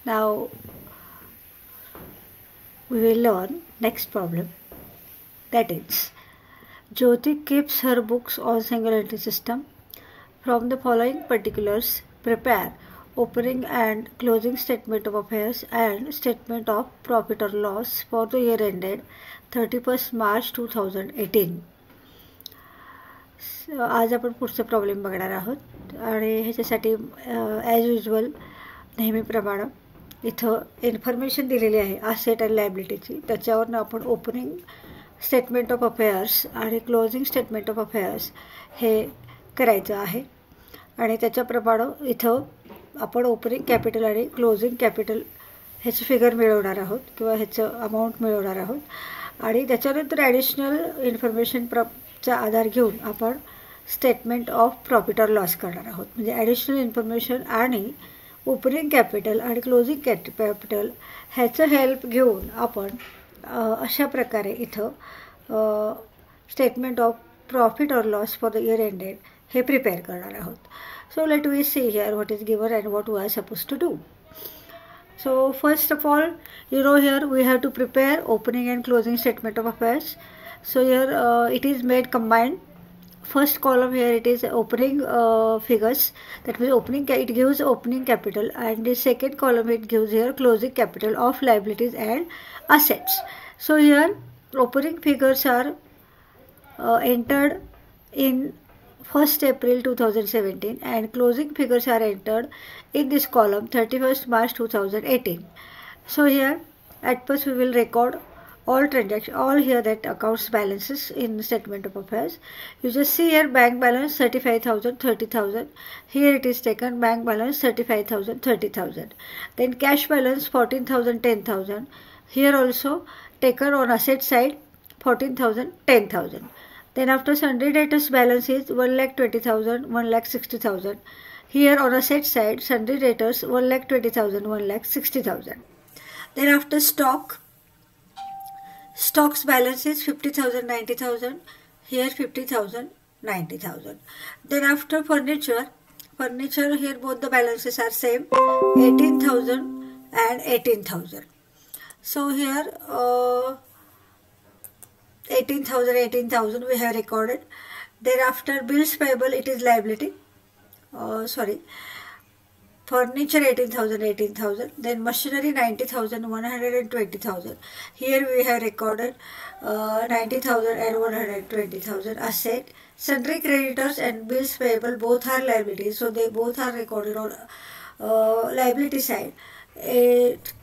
Now we will learn next problem, that is Jyoti keeps her books on single entry system. From the following particulars, prepare opening and closing statement of affairs and statement of profit or loss for the year ended 31st March 2018. आज आपण पुढचा problem बघणार आहोत आणि ह्याच्यासाठी as usual नेहमीप्रमाणे इथं information दिलेली आहे असेट अँड लायबिलिटीची. त्याच्यावरनं आपण ओपनिंग स्टेटमेंट ऑफ अफेअर्स आणि क्लोजिंग स्टेटमेंट ऑफ अफेअर्स हे करायचं आहे. आणि त्याच्याप्रमाणे इथं आपण ओपनिंग कॅपिटल आणि क्लोजिंग कॅपिटल ह्याचं फिगर मिळवणार आहोत किंवा ह्याचं अमाऊंट मिळवणार आहोत. आणि त्याच्यानंतर ॲडिशनल इन्फॉर्मेशन चा आधार घेऊन आपण statement of profit or loss करणार आहोत. म्हणजे ॲडिशनल इन्फॉर्मेशन आणि ओपनिंग कॅपिटल आणि क्लोजिंग कॅपिटल ह्याचं हेल्प घेऊन आपण अशा प्रकारे इथं statement of profit or loss for the year ended हे प्रिपेअर करणार आहोत. So let we see here what is given and what we are suppose to do. So first of all, here we have to prepare opening and closing statement of affairs. So here it is made combined. First column here it is opening figures, that means opening, it gives opening capital, and the second column it gives here closing capital of liabilities and assets. So here opening figures are entered in 1st April 2017 and closing figures are entered in this column 31st March 2018. So here at first we will record all transactions, all here that accounts balances in statement of affairs. You just see here bank balance 35,000, 30,000. Here it is taken bank balance 35,000, 30,000. Then cash balance 14,000, 10,000. Here also taken on asset side 14,000, 10,000. Then after sundry debtors balance is 1,20,000, 1,60,000. Here on asset side sundry debtors 1,20,000, 1,60,000. Then after stocks balance is 50,000, 90,000. Here 50,000, 90,000. Then after furniture here both the balances are same, 18,000 and 18,000. So here 18,000 we have recorded. Thereafter bills payable, it is liability. Furniture 18,000. Then machinery 90,000, 120,000. Here we have recorded 90,000 and 120,000. Asset, sundry creditors and bills payable both are liabilities, so they both are recorded on liability side.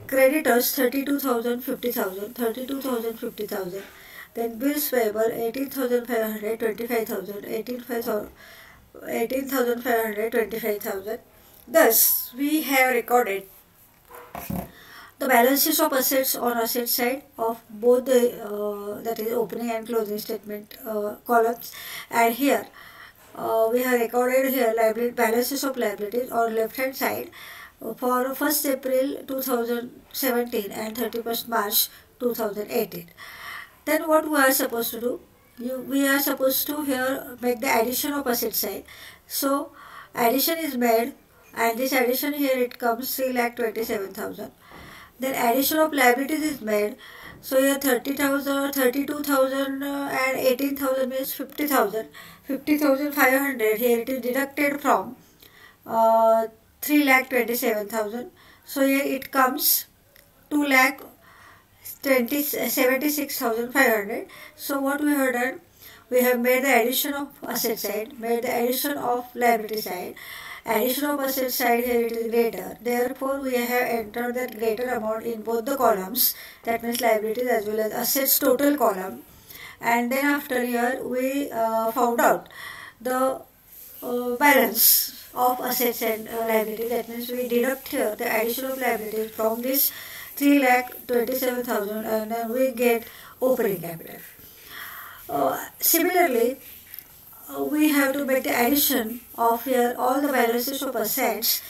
Creditors 32,000, 50,000, 32,000, 50,000. Then bills payable 18,500, 25,000, 18,500, 25,000. Thus, we have recorded the balances of assets on asset side of both the that is opening and closing statement columns. And here we have recorded here balances of liabilities on left hand side for 1st April 2017 and 31st March 2018. Then what we are supposed to do? We are supposed to here make the addition of asset side. So addition is made, and this addition here it comes 3,27,000. Then addition of liabilities is made. So here 30,000, 32,000 and 18,000 means 50,000. 50,500 here it is deducted from 3,27,000. So here it comes 2,76,500. So what we have done? We have made the addition of asset side, made the addition of liability side. Addition of asset side here it is greater. Therefore, we have entered that greater amount in both the columns. That means liabilities as well as assets total column. And then after here we found out the balance of assets and liabilities. That means we deduct here the addition of liabilities from this 3,27,000 and then we get opening capital. Similarly, we have to make the addition of here all the balances of assets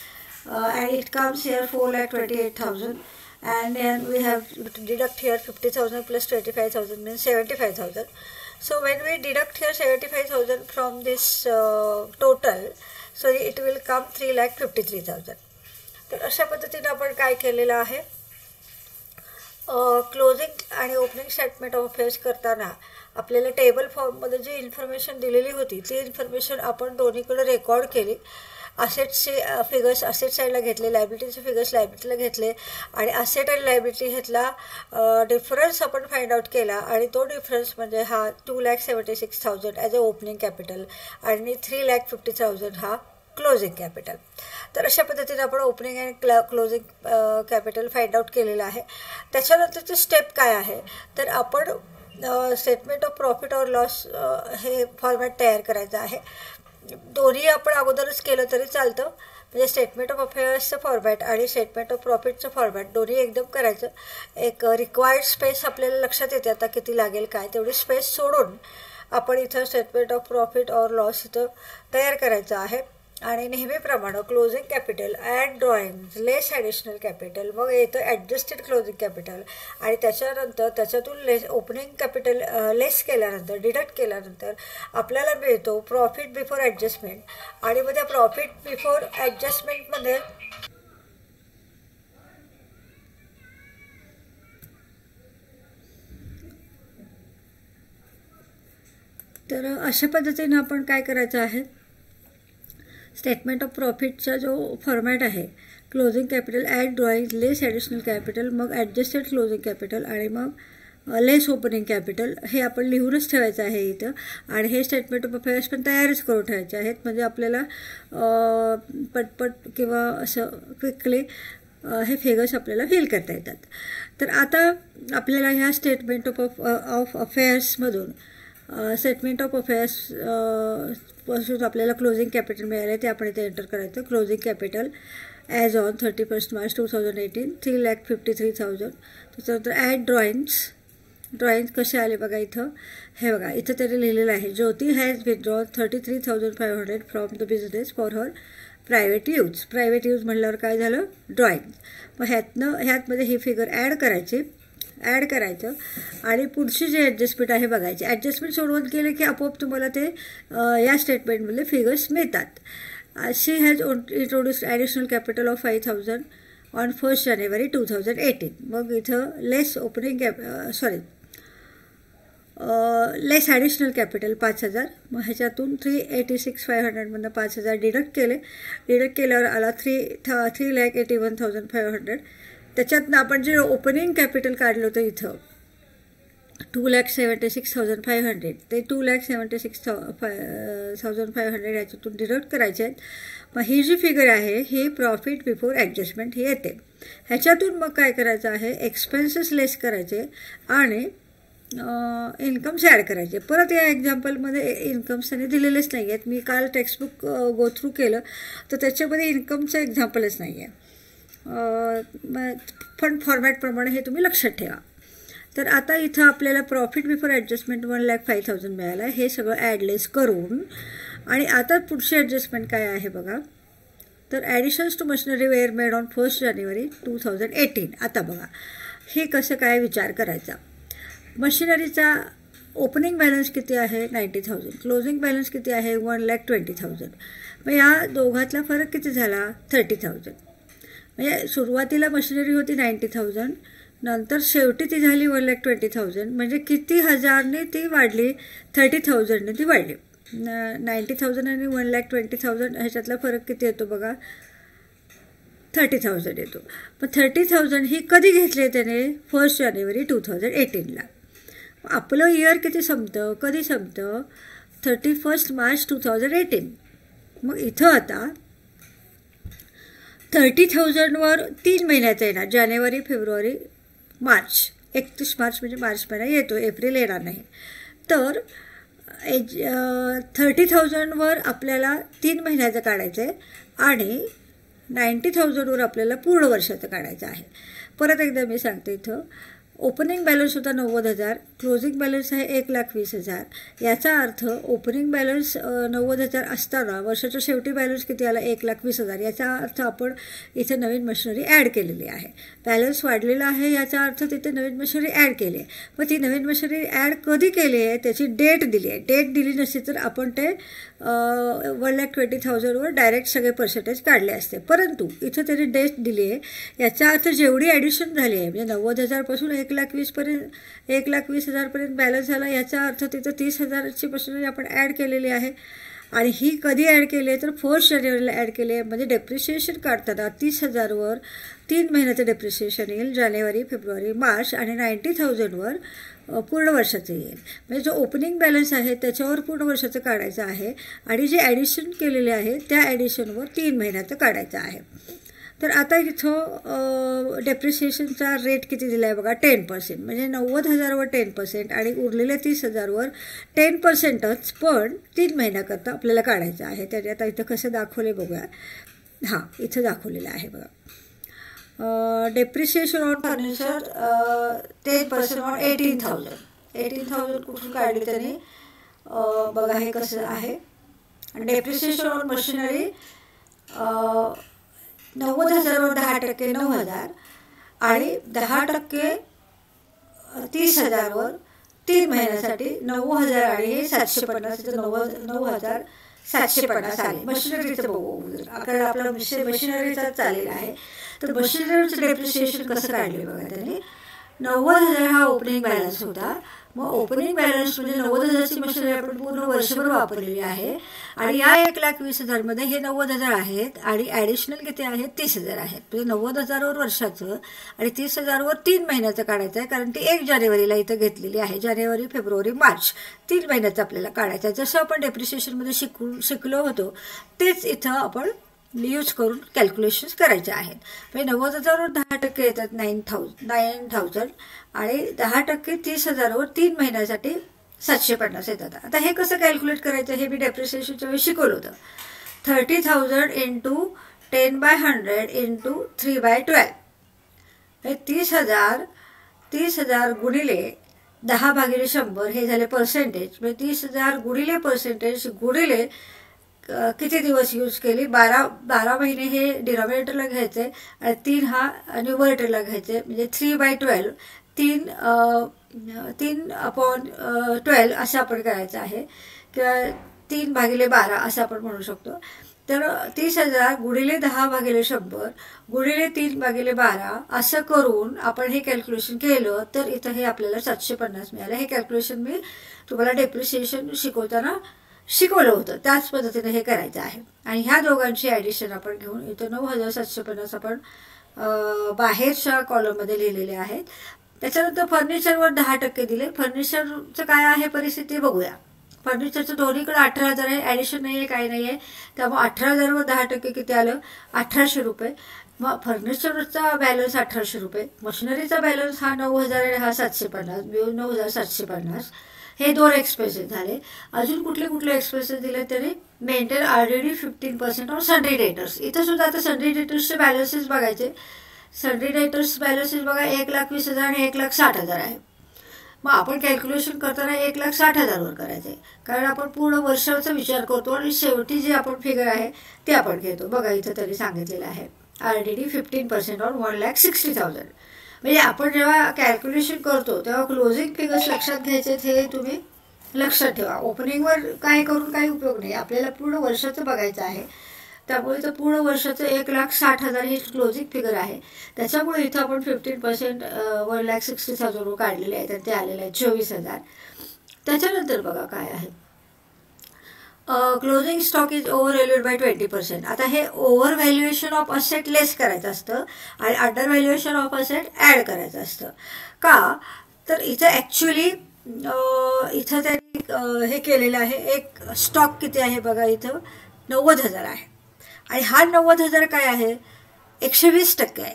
and it comes here 4,28,000, and then we have to deduct here 50,000 plus 25,000 means 75,000. So when we deduct here 75,000 from this total, so it will come 3,53,000. तर अशा पद्धतीने आपण काय केलेलं आहे, closing आणि opening statement of affairs करताना आपल्याला टेबल फॉर्ममध्ये जी इन्फॉर्मेशन दिलेली होती ती इन्फॉर्मेशन आपण दोन्हीकडे रेकॉर्ड केली. असेट्सचे फिगर्स असेट साईडला घेतले, लायबिलिटीचे फिगर्स लायबिलिटीला घेतले आणि असेट आणि लायबिलिटी ह्यातला डिफरन्स आपण फाइंड आउट केला आणि तो डिफरन्स म्हणजे हा 2,76,000 ॲज अ ओपनिंग कॅपिटल आणि 3,50,000 हा क्लोजिंग कॅपिटल. तर अशा पद्धतीने आपण opening and closing capital find out केलेलं आहे. त्याच्यानंतरचं स्टेप काय आहे, तर आपण स्टेटमेंट ऑफ प्रॉफिट और लॉस हे फॉर्मॅट तयार करायचं आहे. दोन्ही आपण अगोदरच केलं तरी चालतं, म्हणजे स्टेटमेंट ऑफ अफेअर्सचं फॉर्मॅट आणि स्टेटमेंट ऑफ प्रॉफिटचं फॉर्मॅट दोन्ही एकदम करायचं. एक रिक्वायर्ड स्पेस आपल्याला लक्षात येते आता किती लागेल काय, तेवढी स्पेस सोडून आपण इथं स्टेटमेंट ऑफ प्रॉफिट और लॉस इथं तयार करायचं आहे. आणि नेहमीप्रमाणे closing capital add drawing less additional capital, मग येतं ॲडजस्टेड क्लोजिंग कॅपिटल आणि त्याच्यानंतर त्याच्यातून ओपनिंग कॅपिटल लेस केल्यानंतर डिडक्ट केल्यानंतर आपल्याला मिळतो प्रॉफिट बिफोर ॲडजस्टमेंट. आणि मग त्या प्रॉफिट बिफोर ॲडजस्टमेंटमध्ये तर अशा पद्धतीनं आपण काय करायचं आहे, स्टेटमेंट ऑफ प्रॉफिटचा जो फॉर्मॅट आहे, closing capital add drawing less additional capital, मग ॲडजस्टेड क्लोजिंग कॅपिटल आणि मग लेस ओपनिंग कॅपिटल, हे आपण लिहूनच ठेवायचं आहे इथं. आणि हे स्टेटमेंट ऑफ अफेअर्स पण तयारच करून ठेवायचे आहेत, म्हणजे आपल्याला पटपट किंवा असं क्विकली हे फिगर्स आपल्याला फिल करता येतात. तर आता आपल्याला ह्या स्टेटमेंट ऑफ अफेअर्समधून स्टेटमेंट ऑफ अफेअर्स पासून आपल्याला क्लोजिंग कॅपिटल मिळाले ते आपण इथे एंटर करायचं. Closing capital as on 31 March 2018 3,53,000. त्याच्यानंतर ॲड ड्रॉइंग्स कसे आले बघा इथं, हे बघा इथं त्यांनी लिहिलेलं आहे, Jyoti has withdrawn 33,500 from the business for her private use. Private use म्हटल्यावर काय झालं, ड्रॉइंग. मग ह्यातमध्ये ही फिगर ॲड करायचं आणि पुढची जे ॲडजस्टमेंट आहे बघायची. ॲडजस्टमेंट सोडवत गेले की आपोआप तुम्हाला ते या स्टेटमेंटमधले फिगर्स मिळतात. She has introduced additional capital of 5,000 on 1 January 2018. मग इथं लेस लेस ॲडिशनल कॅपिटल 5,000. मग ह्याच्यातून 386,500मधनं 5,000 डिडक्ट केल्यावर आला 3,81,500. त्याच्यातनं आपण जे ओपनिंग कॅपिटल काढलं होतं इथं 2,76,500, ते 2,76,500 याच्यातून डिडक्ट करायचे आहेत. मग ही जी फिगर आहे ही प्रॉफिट बिफोर ॲडजस्टमेंट ही येते. ह्याच्यातून मग काय करायचं आहे, एक्सपेन्सेस लेस करायचे आणि इन्कम्स ॲड करायचे. परत या एक्झाम्पलमध्ये इन्कम्स त्यांनी दिलेलेच नाही आहेत. मी काल टेक्स्टबुक गो थ्रू केलं तर त्याच्यामध्ये इन्कमचं एक्झाम्पलच नाही आहे. फंड फॉर्मॅटप्रमाणे हे तुम्ही लक्षात ठेवा. तर आता इथं आपल्याला प्रॉफिट बिफोर ॲडजस्टमेंट 1,05,000 मिळालं आहे, हे सगळं ॲडलेस करून. आणि आता पुढची ॲडजस्टमेंट काय आहे बघा, तर additions to machinery were made on 1 January 2018. आता बघा हे कसं काय विचार करायचा. मशिनरीचा ओपनिंग बॅलन्स किती आहे 90,000, क्लोजिंग बॅलन्स किती आहे 1,20,000. मग या दोघातला फरक किती झाला 30,000. म्हणजे सुरुवातीला मशिनरी होती 90,000, नंतर शेवटी ती झाली 1,20,000. म्हणजे किती हजारने ती वाढली, 30,000ने ती वाढली. 90,000 आणि 1,20,000 ह्याच्यातला फरक किती येतो बघा, 30,000 येतो. मग 30,000 ही कधी घेतली त्याने 1 जानेवारी 2018ला. आपलं इयर किती संपतं, कधी संपतं 31 मार्च 2018. मग इथं आता 30,000वर 3 महिन्याचा येणार, जानेवारी फेब्रुवारी मार्च. 31 मार्च म्हणजे मार्च महिना येतो, एप्रिल येणार नाही. तर 30,000वर आपल्याला 3 महिन्याचं काढायचं आहे आणि 90,000वर आपल्याला पूर्ण वर्षाचं काढायचं आहे. परत एकदा मी सांगते, इथं ओपनिंग बॅलन्स होता 90,000, क्लोजिंग बॅलन्स आहे 1,20,000. याचा अर्थ ओपनिंग बॅलन्स 90,000 असताना वर्षाच्या शेवटी बॅलन्स किती आला? 1,20,000. याचा अर्थ आपण इथे नवीन मशिनरी ॲड केलेली आहे. बॅलन्स वाढलेला आहे याचा अर्थ तिथे नवीन मशिनरी ॲड केली आहे. मग ती नवीन मशिनरी ॲड कधी केली आहे त्याची डेट दिली आहे. डेट दिली नसती तर आपण ते 1,20,000वर डायरेक्ट सगळे पर्सेंटेज काढले असते. परंतु इथं त्यांनी डेट दिली आहे. याचा अर्थ जेवढी ॲडिशन झाली आहे म्हणजे 90,000पासून 1,20,000पर्यंत बॅलन्स झाला. याचा अर्थ तिथं 30,000ची मशिनरी आपण ॲड केलेली आहे. आणि ही कधी ॲड केली आहे तर 1 जानेवारीला ॲड केली आहे. म्हणजे डेप्रिशिएशन काढताना 30,000वर 3 महिन्याचं डेप्रिशिएशन येईल, जानेवारी, फेब्रुवारी, मार्च. आणि 90,000वर पूर्ण वर्षाचं येईल. म्हणजे जो ओपनिंग बॅलन्स आहे त्याच्यावर पूर्ण वर्षाचं काढायचं आहे. आणि जे ॲडिशन केलेले आहे त्या ॲडिशनवर 3 महिन्याचं काढायचं आहे. तर आता इथं डेप्रिशिएशनचा रेट किती दिला आहे बघा, 10%. म्हणजे 90,000वर 10% आणि उरलेल्या 30,000वर 10%च पण 3 महिन्याकरता आपल्याला काढायचं आहे. त्याने आता इथं कसं दाखवले बघूया. हां, इथं दाखवलेलं आहे बघा. Depreciation on furniture 10% on 18,000. 18,000 कुठून काढली त्याने बघा, हे कसं आहे. आणि डेप्रिशिएशन ऑन मशिनरी 90,000वर 10% 9,000 आणि 10% 30,000वर 3 महिन्यासाठी 9,000 आणि हे 750. 9,750 आले. मशिनरीचं बघू कारण आपला मशिनरीचा चालेल आहे. तर मशिनरीचं डेप्रिशिएशन कसं काढले बघा त्यांनी. 90,000 हा ओपनिंग बॅलन्स होता. मग ओपनिंग बॅलन्स म्हणजे 90,000ची मशिनरी आपण पूर्ण वर्षभर वापरलेली आहे. आणि या 1,20,000मध्ये हे 90,000 आहेत आणि ॲडिशनल किती आहेत? 30,000 आहेत. म्हणजे 90,000वर वर्षाचं आणि 30,000वर 3 महिन्याचं काढायचं आहे. कारण ती 1 जानेवारीला इथं घेतलेली आहे. जानेवारी, फेब्रुवारी, मार्च 3 महिन्याचं आपल्याला काढायचं आहे. जसं आपण डेप्रिशिएशनमध्ये शिकलो होतो तेच इथं आपण यूज करून कॅल्क्युलेशन्स करायचे आहेत. म्हणजे 90,000वर 10% येतात 9,000 आणि 10% 30,000वर 3 महिन्यासाठी 750 येतात. आता हे कसं कॅल्क्युलेट करायचं हे मी डेप्रिशिएशनच्या वेळी शिकवलं होतं. 30,000 इंटू 10/100 इंटू 3/12. हे 30,000 गुणिले 10/100 हे झाले पर्सेंटेज. म्हणजे 30,000 गुणिले पर्सेंटेज गुणिले किती दिवस यूज केली, 12 महिने हे डिनॉमिनेटरला घ्यायचे आणि 3 हा न्यूमरेटरला घ्यायचे. म्हणजे 3/12 3/12 असं आपण करायचं आहे किंवा 3/12 असं आपण म्हणू शकतो. तर 30,000 गुणिले 10/100 गुणिले 3/12 असं करून आपण हे कॅल्क्युलेशन केलं तर इथं हे आपल्याला 750 मिळालं. हे कॅल्क्युलेशन मी तुम्हाला डेप्रिशिएशन शिकवताना शिकवलं होतं. त्याच पद्धतीने हे करायचं आहे. आणि ह्या दोघांची ॲडिशन आपण घेऊन इथं 9,750 आपण बाहेरच्या कॉलममध्ये लिहिलेले आहेत. त्याच्यानंतर फर्निचरवर 10% दिले. फर्निचरचं काय आहे परिस्थिती बघूया. फर्निचरचं दोन्हीकडे 18,000 आहे, ॲडिशन नाही आहे, काही नाही आहे. त्यामुळे 18,000वर 10% किती आलं? 1,800 रुपये. मग फर्निचरचा बॅलन्स 1,800 रुपये. मशिनरीचा बॅलन्स हा 9,000 आणि हा 750 मिळून 9,750. हे 2 एक्सपेन्सेस झाले. अजून कुठले कुठले एक्सपेन्सेस दिले तरी maintain already 15% on sundry debtors. इथं सुद्धा आता सन्ड्री डेटर्सचे बॅलन्सेस बघायचे. सन्ड्री डेटर्स बॅलन्सेस बघा 1,20,000 आणि 1,60,000 आहे. मग आपण कॅल्क्युलेशन करताना 1,60,000वर करायचे कारण आपण पूर्ण वर्षाचा विचार करतो आणि शेवटी जे आपण फिगर आहे ते आपण घेतो. बघा इथं तरी सांगितलेलं आहे ऑलरेडी 15% ऑन 1,60,000. म्हणजे आपण जेव्हा कॅल्क्युलेशन करतो तेव्हा क्लोजिंग फिगर्स लक्षात घ्यायचे हे तुम्ही लक्षात ठेवा. ओपनिंगवर काय करून काही उपयोग नाही. आपल्याला पूर्ण वर्षाचं बघायचं आहे. त्यामुळे तर पूर्ण वर्षाचं 1,60,000 ही क्लोजिंग फिगर आहे. त्याच्यामुळे इथं आपण 15% 1,60,000 काढलेले आहेत आणि ते आलेले आहेत 24,000. त्याच्यानंतर बघा काय आहे. Closing stock is over valued by 20%. आता हे over valuation of asset less करायचं असतं आणि under valuation of asset add करायचं असतं. का तर इथं ॲक्च्युली इथं त्यांनी हे केलेलं आहे. एक स्टॉक किती आहे बघा इथं 90,000 आहे आणि हा 90,000 काय आहे 120% आहे.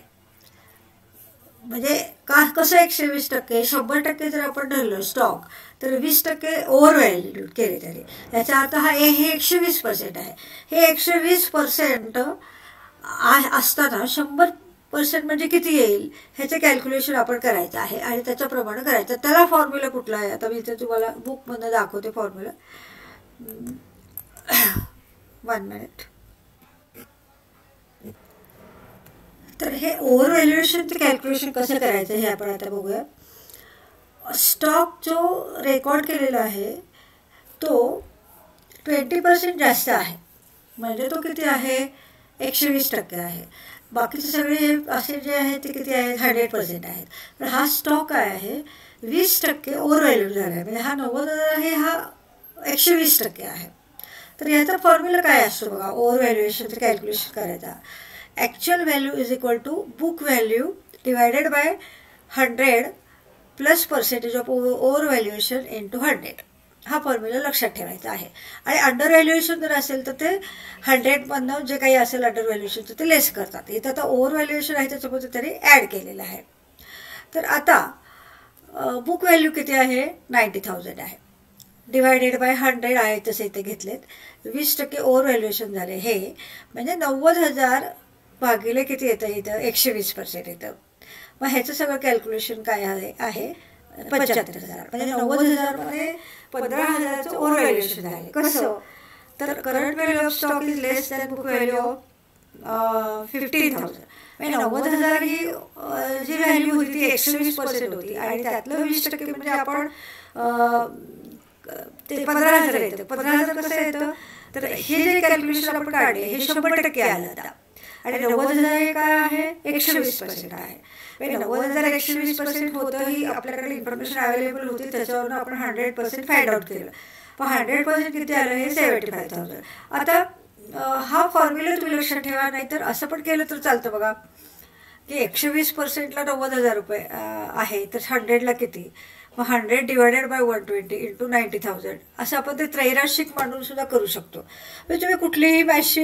म्हणजे कसं 120%? 100% जर आपण धरलं स्टॉक तर 20% ओव्हर व्हॅल्यू केले तरी याचा अर्थ हा हे 120% आहे. हे 120% असताना पर्सेंट म्हणजे किती येईल ह्याचं कॅल्क्युलेशन आपण करायचं आहे आणि त्याच्याप्रमाणे करायचं. त्याला फॉर्म्युला कुठला आहे आता मी इथे तुम्हाला बुकमधनं दाखवते फॉर्म्युला. 1 मिनिट. तर हे ओव्हर व्हॅल्युएशनचं कॅल्क्युलेशन कसं करायचं हे आपण आता बघूया. स्टॉक जो रेकॉर्ड केलेला आहे तो 20% जास्त आहे, म्हणजे तो किती आहे 120% आहे. बाकीचे सगळे असे जे आहेत ते किती आहेत 100% आहेत. तर हा स्टॉक काय आहे 20% ओव्हर व्हॅल्यू झाला आहे, म्हणजे हा 90,000 आहे, हा 120% आहे. तर याचा फॉर्म्युला काय असतो बघा ओव्हर व्हॅल्युएशनचं कॅल्क्युलेशन करायचा. Actual value is equal to book value divided by 100 plus percentage of over valuation into 100. हा फॉर्म्युला लक्षात ठेवायचा आहे. आणि अंडर व्हॅल्युएशन जर असेल तर ते 100मधनं जे काही असेल अंडर व्हॅल्युएशनचं ते लेस करतात. इथं आता ओव्हर व्हॅल्युएशन आहे त्याच्यामध्ये त्यांनी ॲड केलेलं आहे. तर आता बुक व्हॅल्यू किती आहे 90,000 आहे, डिवायडेड बाय 100 आहे तसे इथे घेतलेत. 20% ओव्हर व्हॅल्युएशन झाले हे म्हणजे 90,000 भागिले किती येतं इथं 120% येतं. मग ह्याचं सगळं कॅल्क्युलेशन काय आहे 75,000. म्हणजे 90,000मध्ये 15,000चं ओव्हर व्हॅल्युएशन झाले. कसं तर current value of stock is less than book value of 15,000. म्हणजे 90,000 ही जी व्हॅल्यू होती ती 120% होती आणि त्यातलं 20% म्हणजे आपण ते 15,000 येतं. 15,000 कसं येतं तर हे जे कॅल्क्युलेशन आपण काढले हे 100% आलं आता. आणि 90,000 हे काय आहे 120% आहे. 90,000 120% होतं ही आपल्याकडे इन्फॉर्मेशन अवेलेबल होती, त्याच्यावरून आपण 100% फाइंड आउट केलं. पण 100% किती आलं हे 75,000. आता हा फॉर्म्युला तुम्ही लक्षात ठेवा, नाहीतर असं पण केलं तर चालतं बघा की 120%ला 90,000 रुपये आहे तर 100ला किती, मग 100 डिवायडेड बाय 120 इंटू 90,000 असं आपण ते त्रैराशिक मांडून सुद्धा करू शकतो. म्हणजे तुम्ही कुठलीही मॅथची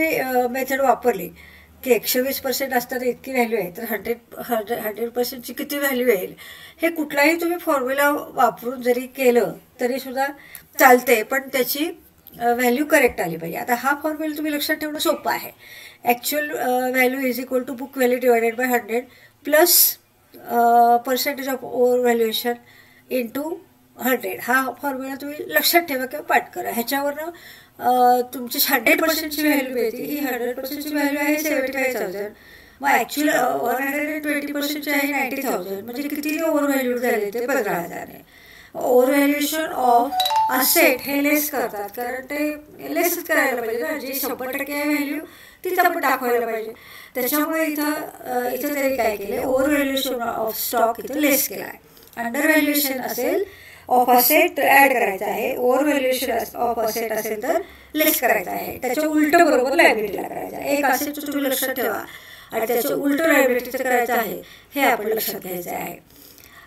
मेथड वापरली की 120% असताना इतकी व्हॅल्यू आहे तर 100%ची किती व्हॅल्यू येईल हे कुठलाही तुम्ही फॉर्म्युला वापरून जरी केलं तरी सुद्धा चालते, पण त्याची व्हॅल्यू करेक्ट आली पाहिजे. आता हा फॉर्म्युला तुम्ही लक्षात ठेवणं सोपं आहे. Actual value is equal to book value divided by 100 plus percentage of over valuation into 100. हा फॉर्म्युला तुम्ही लक्षात ठेवा किंवा पाठ करा. ह्याच्यावरनं तुमची 100%ची व्हॅल्यू मिळते. ही 100%ची व्हॅल्यू आहे 75,000. मग ॲक्च्युअल 120%ची आहे 90,000. म्हणजे किती ओव्हर व्हॅल्यू झाले ते 15,000 आहे. ओव्हर व्हॅल्युएशन ऑफ असेट हे लेस करतात, कारण ते लेसच करायला पाहिजे ना. जी 100% आहे व्हॅल्यू तीच आपण दाखवायला पाहिजे. त्याच्यामुळे इथं तरी काय केलं ओव्हर व्हॅल्युएशन ऑफ स्टॉक इथं लेस केला आहे. अंडर व्हॅल्युएशन असेल ऑफ असेट ॲड करायचं आहे, ओव्हर व्हॅल्युएशन ऑफ असेट असेल तर लेस करायचं आहे. त्याच्या उलट बरोबर लायबिलिटीला करायचं आहे. एक असेटचं तुम्ही लक्षात ठेवा आणि त्याचं उलट लायबिलिटीचं करायचं आहे हे आपण लक्षात घ्यायचं आहे.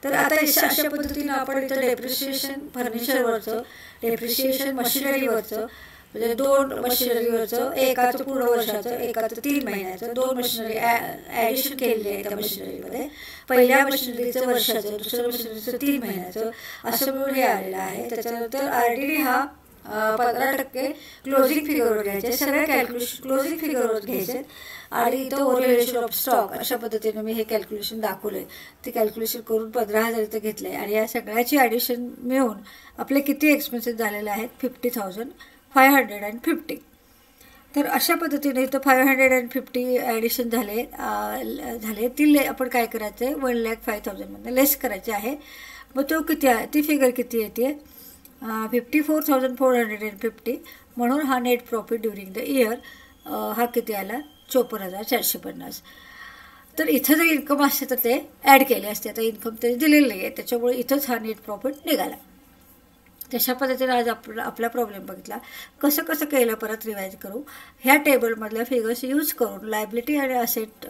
तर आता अशा पद्धतीनं आपण इथं डेप्रिसिएशन फर्निचरवरचं, डेप्रिसिएशन मशिनरीवरचं म्हणजे 2 मशिनरीवरचं, एकाचं पूर्ण वर्षाचं, एकाचं 3 महिन्याचं, 2 मशिनरी ॲडिशन केलेली आहे त्या मशिनरीमध्ये. पहिल्या मशिनरीचं वर्षाचं, दुसऱ्या मशिनरीचं 3 महिन्याचं असं मिळून हे आलेलं आहे. त्याच्यानंतर RDD हा 15% क्लोजिंग फिगरवर घ्यायचे. सगळे कॅल्क्युलेशन क्लोजिंग फिगरवर घ्यायचे आणि इथं ओव्हर व्हॅल्युएशन ऑफ स्टॉक अशा पद्धतीने मी हे कॅल्क्युलेशन दाखवलं आहे. ते कॅल्क्युलेशन करून 15,000 इथं घेतलं आहे आणि या सगळ्याची ॲडिशन मिळून आपले किती एक्सपेन्सेस झालेले आहेत 50,550. तर अशा पद्धतीने इथं 550 ॲडिशन झाले ती आपण काय करायचं आहे 1,05,000 लेस करायचे आहे. मग तो किती आहे ती फिगर किती येते 54,450. म्हणून हा net profit during the year हा किती आला 54,450. तर इथं जर इन्कम असते तर ते ॲड केले असते. आता इन्कम ते दिलेलं नाही आहे, त्याच्यामुळे इथंच हा नेट प्रॉफिट निघाला. तशा पद्धतीने आज आपला प्रॉब्लेम बघितला. कसं कसं केलं परत रिवाईज करू. ह्या टेबलमधल्या फिगर्स यूज करून लायबिलिटी आणि असेट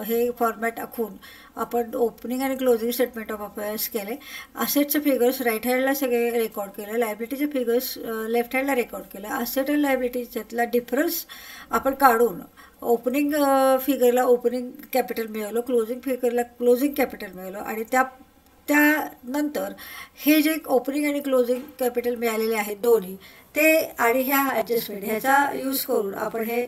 हे फॉर्मॅट आखून आपण ओपनिंग आणि क्लोजिंग स्टेटमेंट ऑफ अफेअर्स केले. असेटचे फिगर्स राईट हँडला सगळे रेकॉर्ड केले, लायबिलिटीचे फिगर्स लेफ्ट हँडला रेकॉर्ड केलं. असेट आणि लायबिलिटीच्यातला डिफरन्स आपण काढून ओपनिंग फिगरला ओपनिंग कॅपिटल मिळवलं, क्लोजिंग फिगरला क्लोजिंग कॅपिटल मिळवलं आणि त्यानंतर हे जे ओपनिंग आणि क्लोजिंग कॅपिटल मिळालेले आहेत दोन्ही ते आणि ह्या ॲडजस्टमेंट ह्याचा यूज करून आपण हे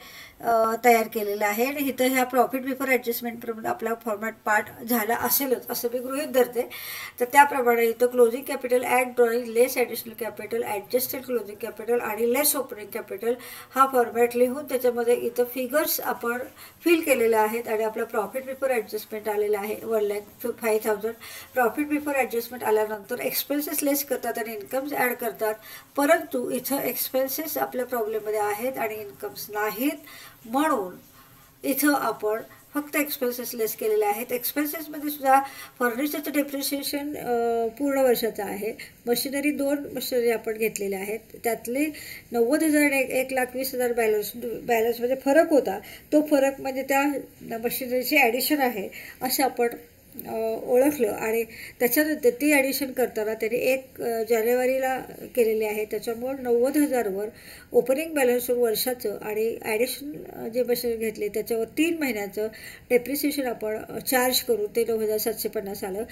तयार केलेलं आहे. आणि इथं ह्या प्रॉफिट बिफोर ॲडजस्टमेंट आपला फॉर्मॅट पार्ट झाला असेलच असं मी गृहीत धरते. तर त्याप्रमाणे इथं closing capital add drawing less additional capital adjusted closing capital आणि लेस ओपनिंग कॅपिटल हा फॉर्मॅट लिहून त्याच्यामध्ये इथं फिगर्स आपण फिल केलेल्या आहेत. आणि आपलं प्रॉफिट बिफोर ॲडजस्टमेंट आलेलं आहे 1,05,000. प्रॉफिट बिफोर ॲडजस्टमेंट आल्यानंतर एक्सपेन्सेस लेस करतात आणि इन्कम्स ॲड करतात. परंतु इथं एक्सपेन्सेस आपल्या प्रॉब्लेममध्ये आहेत आणि इन्कम्स नाहीत, म्हणून इथं आपण फक्त एक्सपेन्सेस लेस केलेले आहेत. एक्सपेन्सेसमध्ये सुद्धा फर्निचरचं डेप्रिशिएशन पूर्ण वर्षाचं आहे. मशिनरी 2 मशिनरी आपण घेतलेल्या आहेत, त्यातले 90,000 आणि 1,20,000 बॅलन्समध्ये फरक होता. तो फरक म्हणजे त्या मशिनरीची ॲडिशन आहे असं आपण ओळखलं. आणि त्याच्यानंतर ती ॲडिशन करताना त्यांनी 1 जानेवारीला केलेली आहे. त्याच्यामुळे 90,000वर ओपनिंग बॅलन्सवर वर्षाचं आणि ॲडिशन जे मशीन घेतले त्याच्यावर 3 महिन्याचं डेप्रिसिएशन आपण चार्ज करू, ते 9,750 आलं.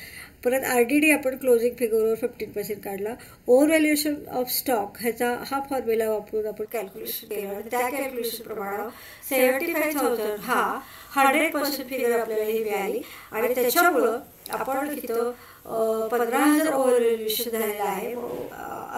परत RDD आपण क्लोजिंग फिगरवर 15% काढला. ओव्हर व्हॅल्युएशन ऑफ स्टॉक ह्याचा हा फॉर्म्युला वापरून आपण कॅल्क्युलेशन केलं आणि त्या कॅल्क्युलेशनप्रमाणे 75,000 हा 100% फिगर आपल्याला ही मिळाली. आणि त्याच्यामुळं आपण तिथं 15,000 ओव्हर व्हॅल्युएशन झालेलं आहे.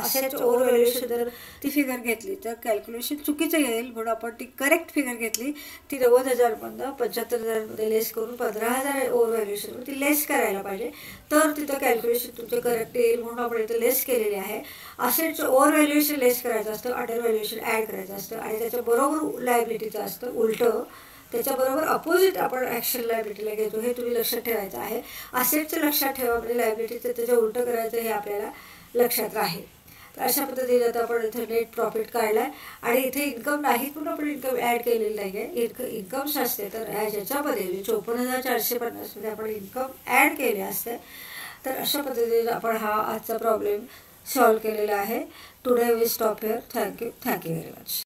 असेच ओव्हर व्हॅल्युएशन जर ती फिगर घेतली तर कॅल्क्युलेशन चुकीचं येईल, म्हणून आपण ती करेक्ट फिगर घेतली. ती 90,000मधनं 75,000मध्ये लेस करून 15,000 ओव्हर व्हॅल्युएशन ती लेस करायला पाहिजे, तर तिथं कॅल्क्युलेशन तुमचं करेक्ट येईल, म्हणून आपण इथं लेस केलेली आहे. असेच ओव्हर व्हॅल्युएशन लेस करायचं असतं, अंडर व्हॅल्युएशन ॲड करायचं असतं आणि त्याच्याबरोबर लायबिलिटीचं असतं उलटं. त्याच्याबरोबर अपोजिट आपण ॲक्शन लायबिलिटीला घेतो, हे तुम्ही लक्षात ठेवायचं आहे. असेटचं लक्षात ठेवा, म्हणजे लायबिलिटीचं त्याचं उलटं करायचं हे आपल्याला लक्षात राहील. तर अशा पद्धतीने आता आपण इथं नेट प्रॉफिट काढला आहे. आणि इथे इन्कम नाही पण आपण इन्कम ॲड केलेलं नाही आहे. इन्कम्स असते तर ह्याच्यामध्ये 54,450मध्ये आपण इन्कम ॲड केले असते. तर अशा पद्धतीने आपण हा आजचा प्रॉब्लेम सॉल्व केलेला आहे. Today we stop here. Thank you very much.